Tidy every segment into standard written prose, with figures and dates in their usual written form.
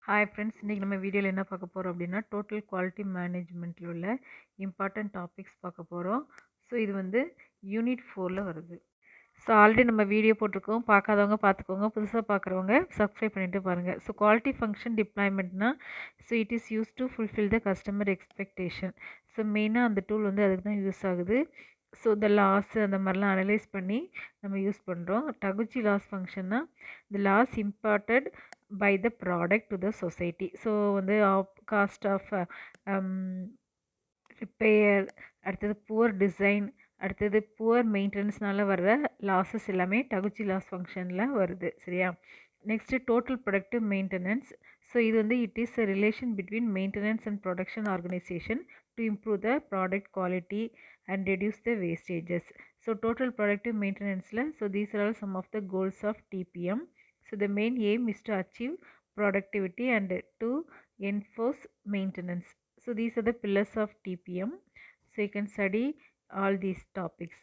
Hi friends, இன்றைக்கி நம்ம வீடியோவில் என்ன பார்க்க போகிறோம் அப்படின்னா டோட்டல் குவாலிட்டி மேனேஜ்மெண்ட்டில் உள்ள இம்பார்ட்டன்ட் டாபிக்ஸ் பார்க்க போகிறோம். ஸோ இது வந்து யூனிட் 4ல் வருது. ஸோ ஆல்ரெடி நம்ம வீடியோ போட்டிருக்கோம், பார்க்காதவங்க பார்த்துக்கோங்க, புதுசாக பார்க்குறவங்க சப்ஸ்கிரைப் பண்ணிவிட்டு பாருங்கள். ஸோ குவாலிட்டி ஃபங்க்ஷன் டிப்ளாய்மெண்ட்னா so it is use to fulfil the customer expectation. So மெயினாக அந்த டூல் வந்து அதுக்கு தான் யூஸ் ஆகுது. ஸோ இந்த லாஸ் அந்த மாதிரிலாம் அனலைஸ் பண்ணி நம்ம யூஸ் பண்ணுறோம். டகுச்சி லாஸ் ஃபங்க்ஷன்னா the loss imparted by the product to the society. So வந்து காஸ்ட் ஆஃப் ரிப்பேர், அடுத்தது புவர் டிசைன், அடுத்தது புவர் மெயின்டெனன்ஸ்னால வர்ற லாஸஸ் எல்லாமே டகுச்சி லாஸ் ஃபங்க்ஷனில் வருது. சரியா? Next total productive maintenance. So இது வந்து it is a relation between maintenance and production organisation to improve the product quality and reduce the wastages. So total productive மெயின்டெனன்ஸில் so these are all some of the goals of dBm. So the main aim is to achieve productivity and to enforce maintenance. So these are the pillars of TPM. So you can study all these topics.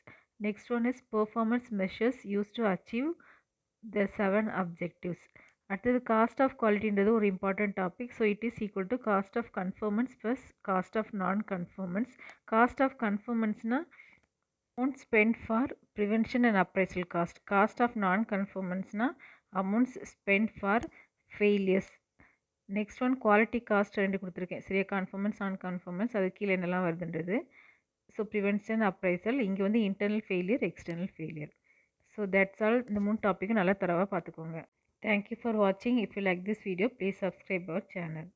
Next one is performance measures used to achieve the 7 objectives. அடுத்தது cost of குவாலிட்டின்றது ஒரு important topic. So it is equal to cost of conformance plus cost of non conformance. Cost of கன்ஃபர்மன்ஸ்னால் amount spent for prevention and appraisal cost. Cost of non-conformance na amounts spent for failures. Next one quality cost ரெண்டு கொடுத்துருக்கேன். சரியா? conformance non-conformance அது கீழே என்னெல்லாம் வருதுன்றது. So prevention appraisal, இங்கே வந்து internal failure external failure. So that's all. இந்த 3 டாப்பிக்கும் நல்லா தரவாக பார்த்துக்கோங்க. தேங்க்யூ ஃபார் வாட்சிங். If you like this video please subscribe our channel.